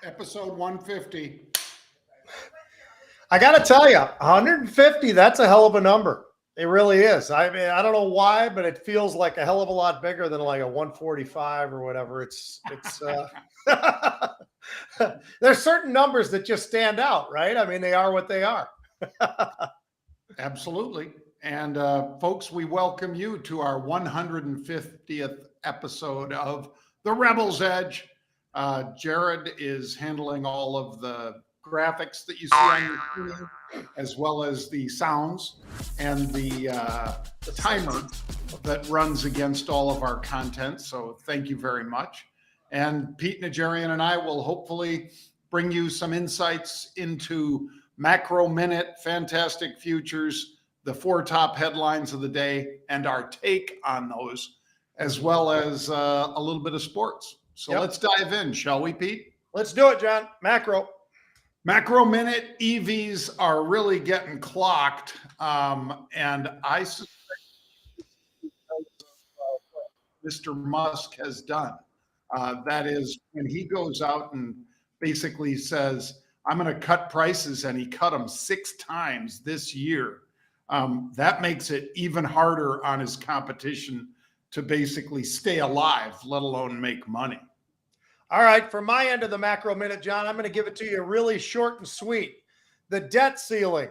Episode 150. I got to tell you, 150, that's a hell of a number. It really is. I mean, I don't know why, but it feels like a hell of a lot bigger than like a 145 or whatever. There's certain numbers that just stand out, right? I mean, they are what they are. Absolutely. And folks, we welcome you to our 150th episode of The Rebel's Edge. Jared is handling all of the graphics that you see on your screen, as well as the sounds and the timer that runs against all of our content. So thank you very much. And Pete Najarian and I will hopefully bring you some insights into macro minute, fantastic futures, the 4 top headlines of the day, and our take on those, as well as a little bit of sports. So Let's dive in, shall we, Pete? Let's do it, John. Macro minute EVs are really getting clocked. And I suspect what Mr. Musk has done. That is when he goes out and basically says, I'm going to cut prices, and he cut them 6 times this year. That makes it even harder on his competition to basically stay alive, let alone make money. All right, for my end of the macro minute, John, I'm going to give it to you really short and sweet. The debt ceiling.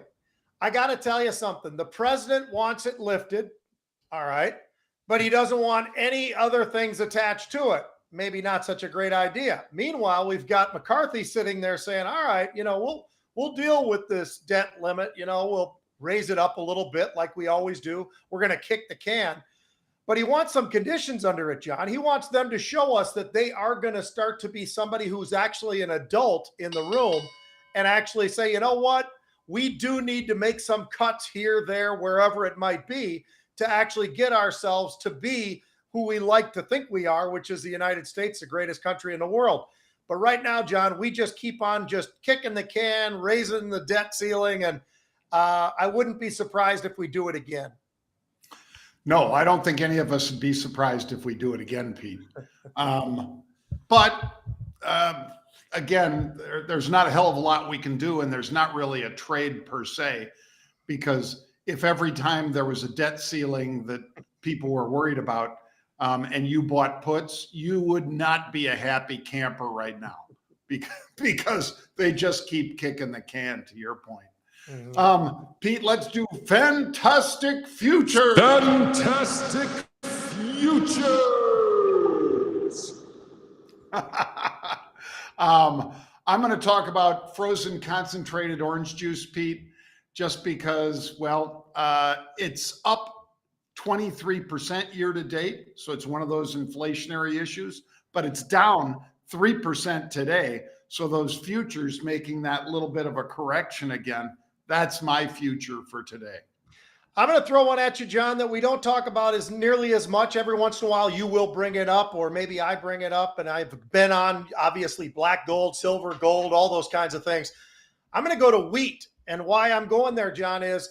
I got to tell you something. The president wants it lifted, all right, but he doesn't want any other things attached to it. Maybe not such a great idea. Meanwhile, we've got McCarthy sitting there saying, all right, we'll deal with this debt limit. We'll raise it up a little bit like we always do. We're going to kick the can. But he wants some conditions under it, John. He wants them to show us that they are going to start to be somebody who's actually an adult in the room and actually say, you know what? We do need to make some cuts here, there, wherever it might be to actually get ourselves to be who we like to think we are, which is the United States, the greatest country in the world. But right now, John, we just keep on just kicking the can, raising the debt ceiling, and I wouldn't be surprised if we do it again. No, I don't think any of us would be surprised if we do it again, Pete. But again, there's not a hell of a lot we can do, and there's not really a trade per se, because if every time there was a debt ceiling that people were worried about and you bought puts, you would not be a happy camper right now because they just keep kicking the can, to your point. Pete, let's do fantastic futures. Fantastic futures. I'm going to talk about frozen concentrated orange juice, Pete, just because, it's up 23% year to date. So it's one of those inflationary issues, but it's down 3% today. So those futures making that little bit of a correction again. That's my future for today. I'm going to throw one at you, John, that we don't talk about as nearly as much. Every once in a while, you will bring it up, or maybe I bring it up, and I've been on, obviously, black gold, silver gold, all those kinds of things. I'm going to go to wheat, and why I'm going there, John, is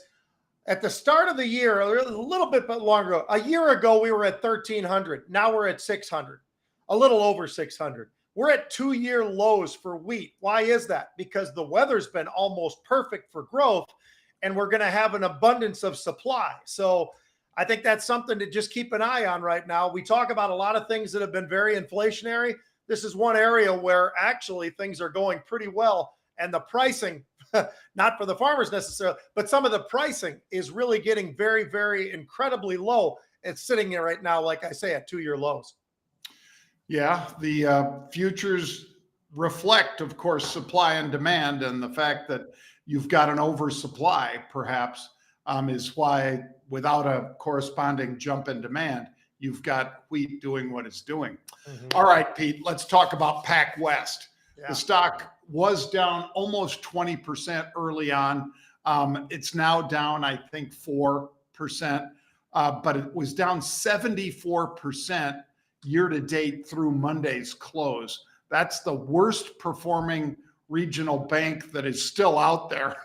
at the start of the year, a little bit longer, a year ago, we were at 1,300. Now we're at 600, a little over 600. We're at 2-year lows for wheat. Why is that? Because the weather's been almost perfect for growth, and we're going to have an abundance of supply. So I think that's something to just keep an eye on right now. We talk about a lot of things that have been very inflationary. This is one area where actually things are going pretty well, and the pricing, not for the farmers necessarily, but some of the pricing is really getting very, very incredibly low. It's sitting there right now, like I say, at 2-year lows. Yeah, the futures reflect, of course, supply and demand, and the fact that you've got an oversupply, perhaps, is why, without a corresponding jump in demand, you've got wheat doing what it's doing. All right, Pete, let's talk about PAC West. Yeah. The stock was down almost 20% early on. It's now down, I think, 4%, but it was down 74% year to date through Monday's close. That's the worst performing regional bank that is still out there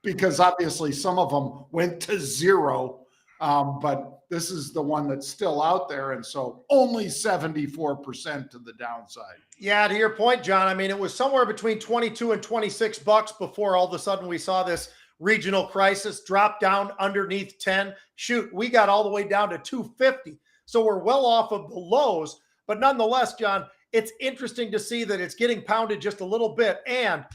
because obviously some of them went to zero. But this is the one that's still out there. And so only 74% to the downside. Yeah, to your point, John, I mean, it was somewhere between 22 and 26 bucks before all of a sudden we saw this regional crisis drop down underneath 10. Shoot, we got all the way down to 250. So we're well off of the lows. But nonetheless, John, it's interesting to see that it's getting pounded just a little bit. And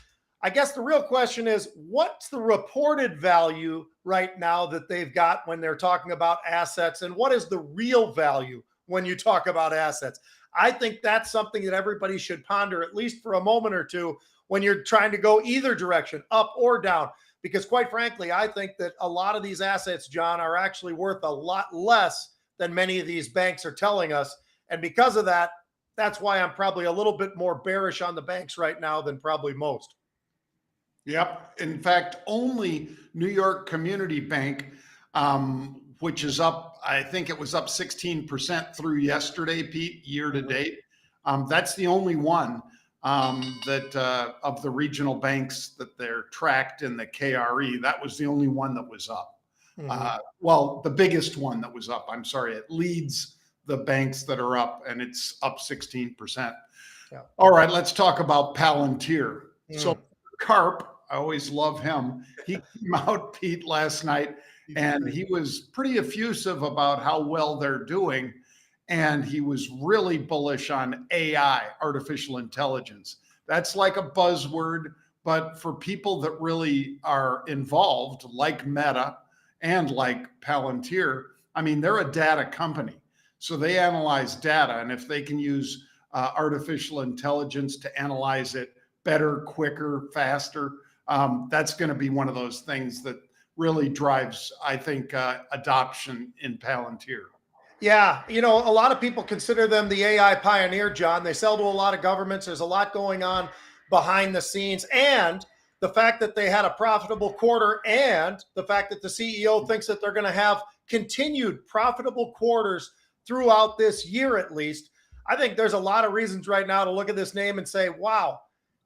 I guess the real question is, what's the reported value right now that they've got when they're talking about assets? And what is the real value when you talk about assets? I think that's something that everybody should ponder at least for a moment or two when you're trying to go either direction, up or down. Because quite frankly, I think that a lot of these assets, John, are actually worth a lot less than many of these banks are telling us. And because of that, that's why I'm probably a little bit more bearish on the banks right now than probably most. Yep. In fact, only New York Community Bank, which is up, I think it was up 16% through yesterday, Pete, year to date. That's the only one that of the regional banks that they're tracked in the KRE. That was the only one that was up. Well, the biggest one that was up. I'm sorry, it leads the banks that are up, and it's up 16%. Yeah. All right, let's talk about Palantir. So Carp, I always love him. He came out, Pete, last night, and he was pretty effusive about how well they're doing. And he was really bullish on AI, artificial intelligence. That's like a buzzword, but for people that really are involved, like Meta and like Palantir, I mean, they're a data company. So they analyze data. And if they can use artificial intelligence to analyze it better, quicker, faster, that's going to be one of those things that really drives, I think, adoption in Palantir. Yeah, you know, a lot of people consider them the AI pioneer, John. They sell to a lot of governments. There's a lot going on behind the scenes. And the fact that they had a profitable quarter and the fact that the CEO thinks that they're going to have continued profitable quarters throughout this year at least, I think there's a lot of reasons right now to look at this name and say, wow,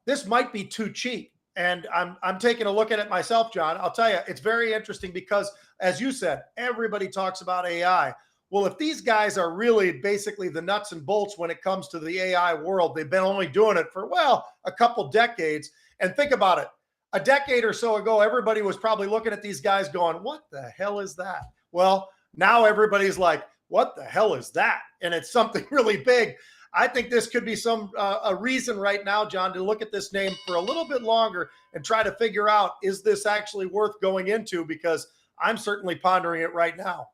this might be too cheap. And I'm taking a look at it myself, John. I'll tell you, it's very interesting because, as you said, everybody talks about AI. Well, if these guys are really basically the nuts and bolts when it comes to the AI world, they've been only doing it for, well, a couple decades. And think about it. A decade or so ago, everybody was probably looking at these guys going, what the hell is that? Well, now everybody's like, what the hell is that? And it's something really big. I think this could be some a reason right now, John, to look at this name for a little bit longer and try to figure out, is this actually worth going into? Because I'm certainly pondering it right now.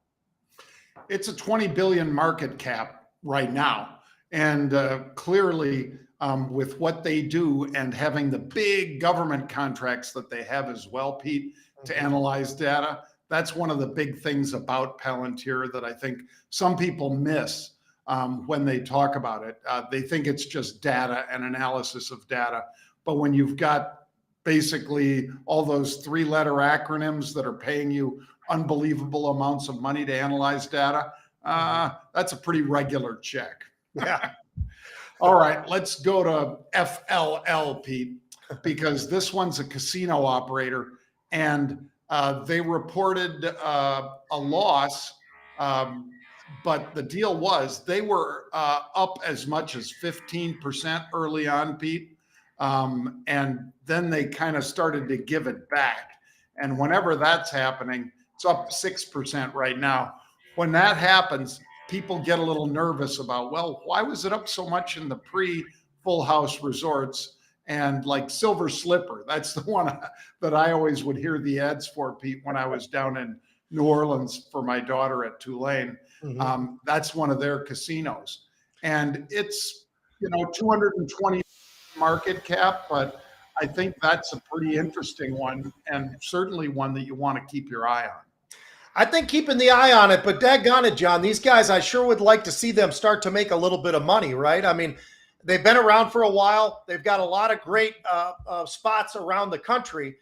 It's a 20 billion market cap right now. And clearly with what they do and having the big government contracts that they have as well, Pete, to analyze data, that's one of the big things about Palantir that I think some people miss when they talk about it. They think it's just data and analysis of data. But when you've got basically all those three-letter acronyms that are paying you unbelievable amounts of money to analyze data, that's a pretty regular check. Yeah. All right, let's go to FLL, Pete, because this one's a casino operator, and they reported a loss, but the deal was they were up as much as 15% early on, Pete, and then they kind of started to give it back. And whenever that's happening, it's up 6% right now. When that happens, people get a little nervous about, well, why was it up so much in the pre-Full House resorts? And like Silver Slipper, that's the one that I always would hear the ads for, Pete, when I was down in New Orleans for my daughter at Tulane. That's one of their casinos. And it's, 220 market cap, but I think that's a pretty interesting one and certainly one that you want to keep your eye on. I think keeping the eye on it, but daggone it, John, these guys, I sure would like to see them start to make a little bit of money, right? I mean, they've been around for a while. They've got a lot of great spots around the country,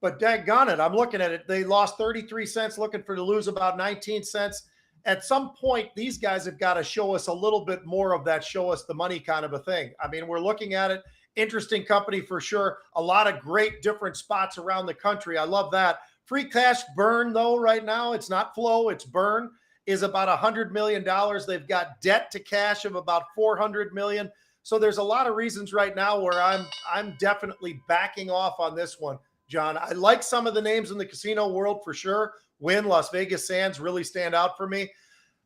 but daggone it, I'm looking at it. They lost 33 cents, looking for to lose about 19 cents. At some point, these guys have got to show us a little bit more of that show us the money kind of a thing. I mean, we're looking at it. Interesting company for sure. A lot of great different spots around the country. I love that. Free cash burn, though, right now. It's not flow, it's burn. is about $100 million. They've got debt to cash of about $400 million. So there's a lot of reasons right now where I'm definitely backing off on this one, John. I like some of the names in the casino world for sure. Wynn, Las Vegas Sands really stand out for me.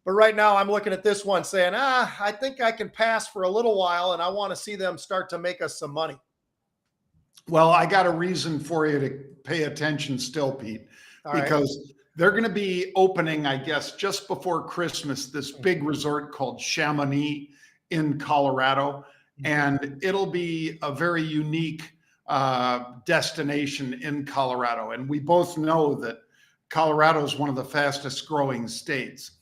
But right now I'm looking at this one saying, I think I can pass for a little while, and I want to see them start to make us some money. Well, I got a reason for you to pay attention still, Pete, because they're going to be opening, I guess, just before Christmas, this big resort called Chamonix in Colorado. And it'll be a very unique destination in Colorado. And we both know that Colorado is one of the fastest growing states.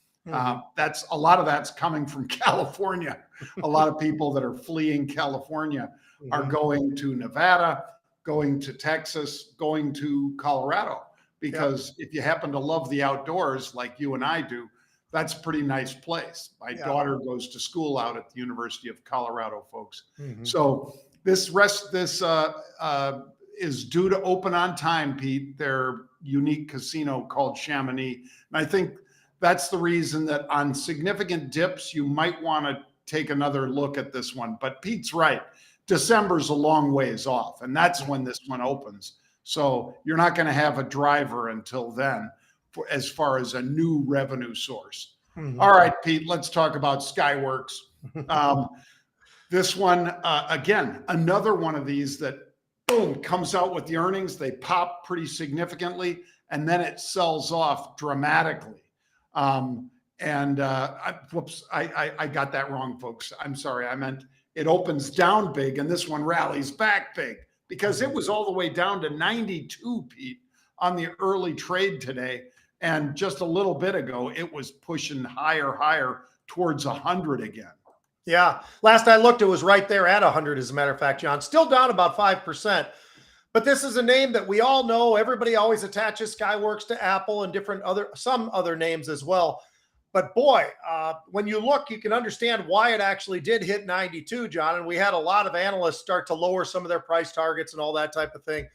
That's a lot of that's coming from California. A lot of people that are fleeing California are going to Nevada, going to Texas, going to Colorado, because if you happen to love the outdoors like you and I do, that's a pretty nice place. My daughter goes to school out at the University of Colorado, folks. So this is due to open on time, Pete, their unique casino called Chamonix. And I think that's the reason that on significant dips, you might want to take another look at this one. But Pete's right. December's a long ways off, and that's when this one opens. So you're not going to have a driver until then as far as a new revenue source. All right, Pete, let's talk about Skyworks. This one, again, another one of these that, boom, comes out with the earnings. They pop pretty significantly, and then it sells off dramatically. Whoops, I got that wrong, folks. I'm sorry. I meant it opens down big, and this one rallies back big because it was all the way down to 92, Pete, on the early trade today. And just a little bit ago, it was pushing higher towards 100 again. Yeah. Last I looked, it was right there at 100, as a matter of fact, John. Still down about 5%. But this is a name that we all know. Everybody always attaches Skyworks to Apple and some other names as well. But boy, when you look, you can understand why it actually did hit 92, John. And we had a lot of analysts start to lower some of their price targets and all that type of thing.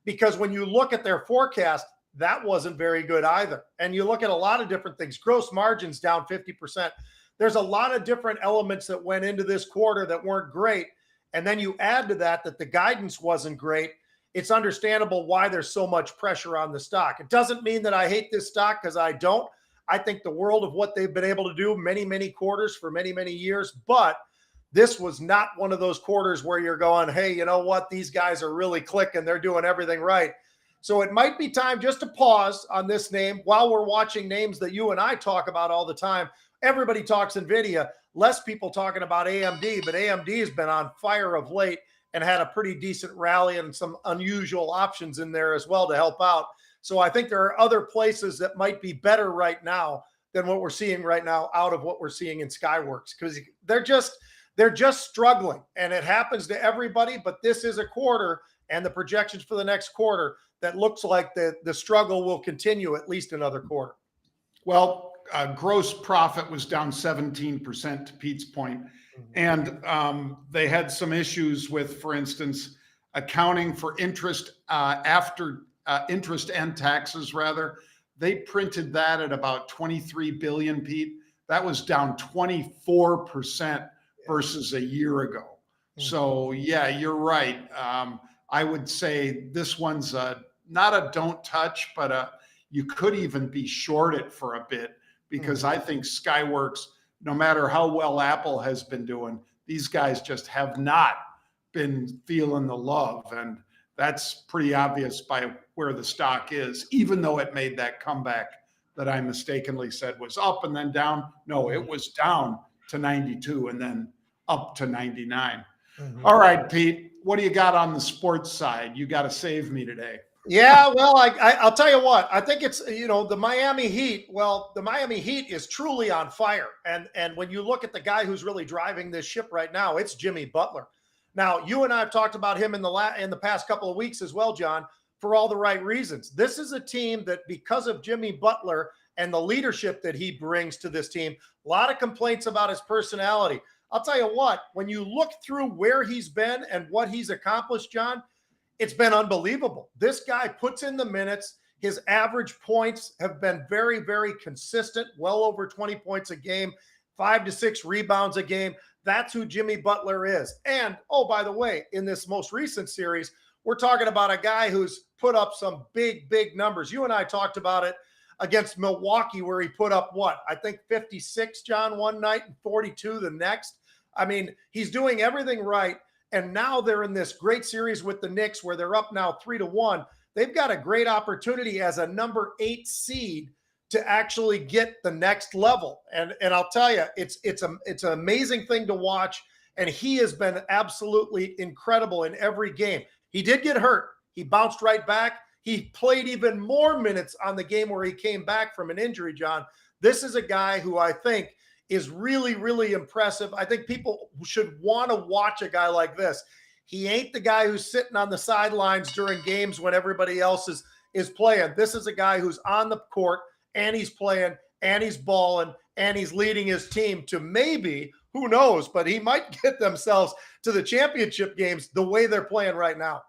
Because when you look at their forecast, that wasn't very good either. And you look at a lot of different things. Gross margins down 50%. There's a lot of different elements that went into this quarter that weren't great. And then you add to that the guidance wasn't great. It's understandable why there's so much pressure on the stock. It doesn't mean that I hate this stock, because I don't. I think the world of what they've been able to do many quarters for many years. But this was not one of those quarters where you're going, hey, you know what? These guys are really clicking. They're doing everything right. So it might be time just to pause on this name while we're watching names that you and I talk about all the time. Everybody talks NVIDIA, less people talking about AMD, but AMD has been on fire of late and had a pretty decent rally and some unusual options in there as well to help out. So I think there are other places that might be better right now than what we're seeing right now out of what we're seeing in Skyworks, because they're just struggling, and it happens to everybody. But this is a quarter, and the projections for the next quarter, that looks like the struggle will continue at least another quarter. Well, gross profit was down 17%, to Pete's point. And they had some issues with, for instance, accounting for interest interest and taxes, rather. They printed that at about 23 billion, Pete. That was down 24% versus a year ago. So yeah, you're right. I would say this one's not a don't touch, but you could even be short it for a bit, because I think Skyworks, no matter how well Apple has been doing, these guys just have not been feeling the love. And that's pretty obvious by where the stock is, even though it made that comeback that I mistakenly said was up and then down. No, it was down to 92 and then up to 99. All right, Pete, what do you got on the sports side? You got to save me today. Yeah, well, I'll tell you what. I think it's, the Miami Heat. Well, the Miami Heat is truly on fire. And when you look at the guy who's really driving this ship right now, it's Jimmy Butler. Now, you and I have talked about him in the past couple of weeks as well, John, for all the right reasons. This is a team that, because of Jimmy Butler and the leadership that he brings to this team, a lot of complaints about his personality. I'll tell you what, when you look through where he's been and what he's accomplished, John, it's been unbelievable. This guy puts in the minutes. His average points have been very, very consistent, well over 20 points a game, 5 to 6 rebounds a game. That's who Jimmy Butler is. And, oh, by the way, in this most recent series, we're talking about a guy who's put up some big, big numbers. You and I talked about it against Milwaukee, where he put up what? I think 56, John, one night and 42 the next. I mean, he's doing everything right. And now they're in this great series with the Knicks where they're up now 3-1. They've got a great opportunity as a number 8 seed to actually get the next level. And I'll tell you, it's an amazing thing to watch. And he has been absolutely incredible in every game. He did get hurt. He bounced right back. He played even more minutes on the game where he came back from an injury, John. This is a guy who I think is really, really impressive. I think people should want to watch a guy like this. He ain't the guy who's sitting on the sidelines during games when everybody else is playing. This is a guy who's on the court, and he's playing, and he's balling, and he's leading his team to maybe, who knows, but he might get themselves to the championship games the way they're playing right now.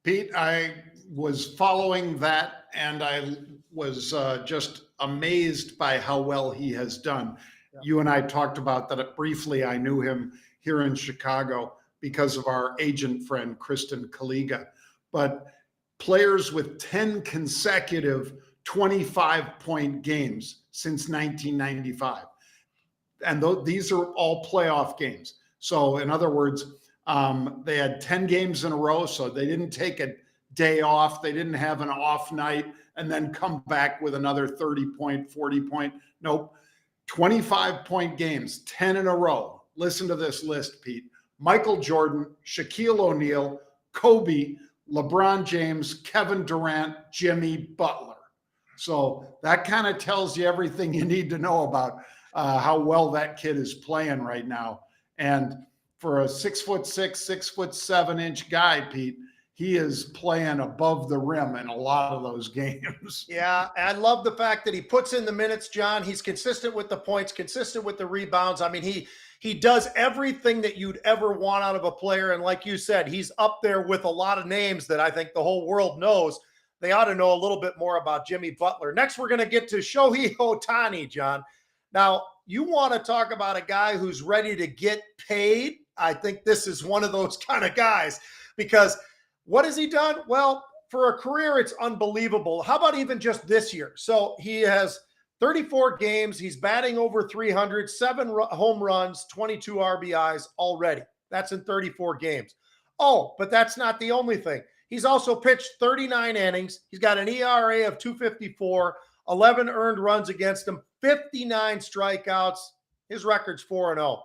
Pete, I was following that, and I was just amazed by how well he has done. Yeah. You and I talked about that briefly. I knew him here in Chicago because of our agent friend, Kristen Kaliga. But players with 10 consecutive 25-point games since 1995. And these are all playoff games. So in other words, they had 10 games in a row, so they didn't take a day off. They didn't have an off night and then come back with another 30-point, 40-point. Nope. 25-point games, 10 in a row. Listen to this list, Pete. Michael Jordan, Shaquille O'Neal, Kobe, LeBron James, Kevin Durant, Jimmy Butler. So that kind of tells you everything you need to know about how well that kid is playing right now. And for a 6'6", 6'7" guy, Pete, he is playing above the rim in a lot of those games. Yeah, I love the fact that he puts in the minutes, John. He's consistent with the points, consistent with the rebounds. I mean, he does everything that you'd ever want out of a player. And like you said, he's up there with a lot of names that I think the whole world knows. They ought to know a little bit more about Jimmy Butler. Next, we're going to get to Shohei Ohtani, John. Now, you want to talk about a guy who's ready to get paid? I think this is one of those kind of guys, because what has he done? Well, for a career, it's unbelievable. How about even just this year? So he has 34 games. He's batting over 300, 7 home runs, 22 RBIs already. That's in 34 games. Oh, but that's not the only thing. He's also pitched 39 innings. He's got an ERA of 2.54, 11 earned runs against him, 59 strikeouts. His record's 4-0.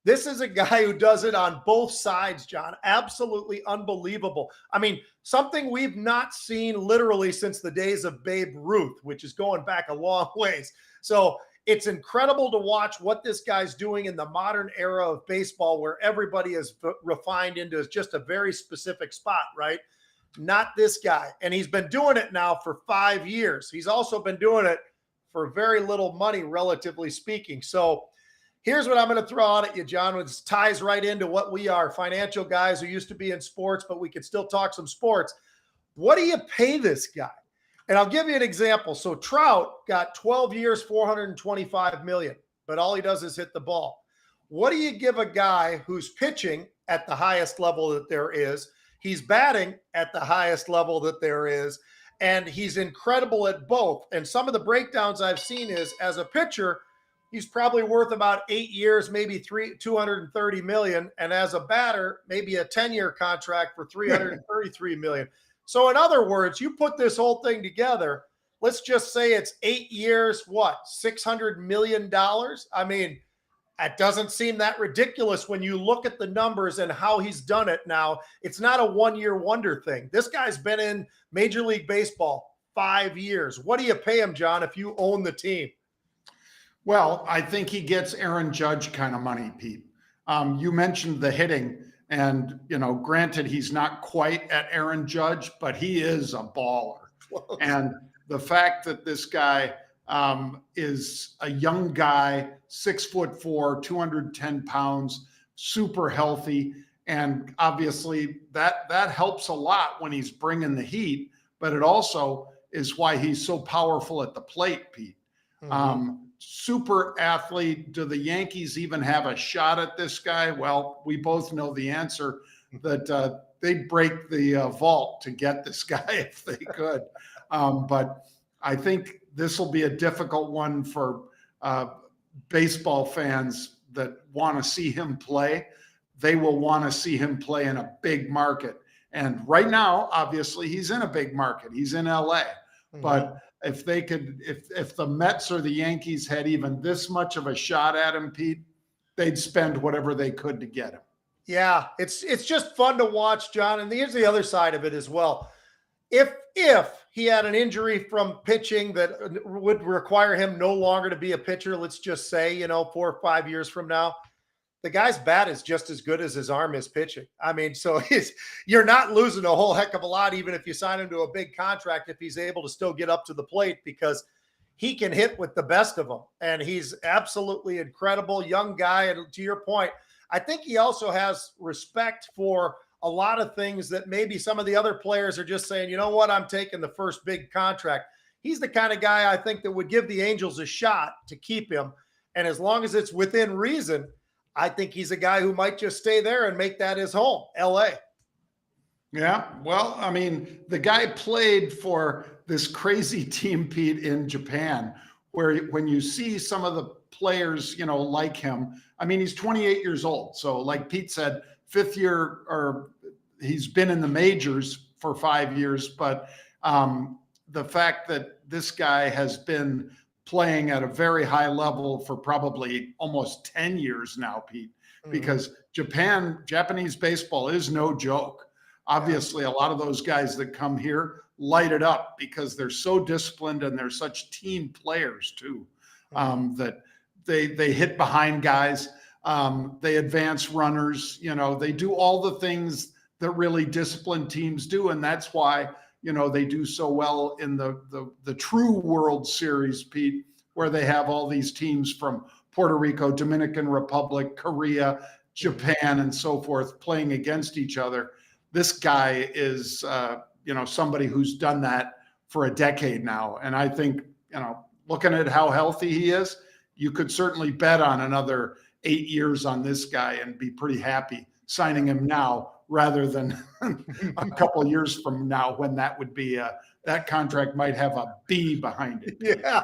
This is a guy who does it on both sides, John. Absolutely unbelievable. I mean, something we've not seen literally since the days of Babe Ruth, which is going back a long ways. So it's incredible to watch what this guy's doing in the modern era of baseball, where everybody is refined into just a very specific spot, right? Not this guy. And he's been doing it now for 5 years. He's also been doing it for very little money, relatively speaking. So here's what I'm going to throw out at you, John, which ties right into what we are, financial guys who used to be in sports, but we could still talk some sports. What do you pay this guy? And I'll give you an example. So Trout got 12 years, $425 million, but all he does is hit the ball. What do you give a guy who's pitching at the highest level that there is? He's batting at the highest level that there is, and he's incredible at both. And some of the breakdowns I've seen is, as a pitcher, he's probably worth about 8 years, maybe $230 million. And as a batter, maybe a 10-year contract for $333 million. So in other words, you put this whole thing together, let's just say it's 8 years, what, $600 million? I mean, it doesn't seem that ridiculous when you look at the numbers and how he's done it now. It's not a one-year wonder thing. This guy's been in Major League Baseball 5 years. What do you pay him, John, if you own the team? Well, I think he gets Aaron Judge kind of money, Pete. You mentioned the hitting, and, you know, granted, he's not quite at Aaron Judge, but he is a baller. And the fact that this guy is a young guy, 6'4", 210 pounds, super healthy, and obviously that helps a lot when he's bringing the heat, but it also is why he's so powerful at the plate, Pete. Super athlete. Do the Yankees even have a shot at this guy? Well, we both know the answer, that they'd break the vault to get this guy if they could. But I think this will be a difficult one for baseball fans that want to see him play. They will want to see him play in a big market. And right now, obviously, he's in a big market. He's in LA. But if they could, if the Mets or the Yankees had even this much of a shot at him, Pete, they'd spend whatever they could to get him. Yeah, it's just fun to watch, John. And here's the other side of it as well. If he had an injury from pitching that would require him no longer to be a pitcher, let's just say, 4 or 5 years from now, the guy's bat is just as good as his arm is pitching. I mean, so you're not losing a whole heck of a lot, even if you sign him to a big contract, if he's able to still get up to the plate, because he can hit with the best of them. And he's absolutely incredible young guy. And to your point, I think he also has respect for a lot of things that maybe some of the other players are just saying, you know what, I'm taking the first big contract. He's the kind of guy I think that would give the Angels a shot to keep him. And as long as it's within reason, I think he's a guy who might just stay there and make that his home, LA. Yeah, well, I mean, the guy played for this crazy team, Pete, in Japan, where when you see some of the players, like him, I mean, he's 28 years old. So like Pete said, fifth year, or he's been in the majors for 5 years. But the fact that this guy has been playing at a very high level for probably almost 10 years now, Pete, because Japanese baseball is no joke. Obviously, a lot of those guys that come here light it up because they're so disciplined and they're such team players too, that they hit behind guys. They advance runners, they do all the things that really disciplined teams do. And that's why, they do so well in the true World Series, Pete, where they have all these teams from Puerto Rico, Dominican Republic, Korea, Japan, and so forth playing against each other. This guy is, somebody who's done that for a decade now. And I think, looking at how healthy he is, you could certainly bet on another 8 years on this guy and be pretty happy signing him now rather than a couple of years from now, when that would be that contract might have a B behind it. Yeah.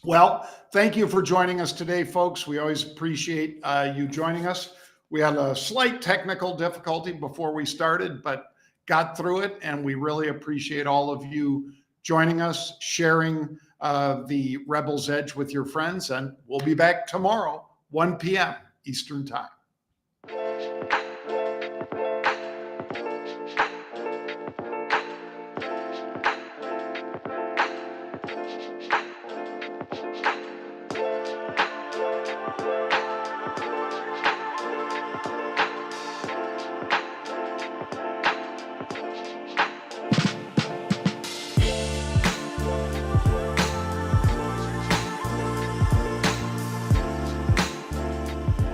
Well, thank you for joining us today, folks. We always appreciate you joining us. We had a slight technical difficulty before we started, but got through it. And we really appreciate all of you joining us, sharing the Rebels Edge with your friends. And we'll be back tomorrow, 1 p.m. Eastern Time.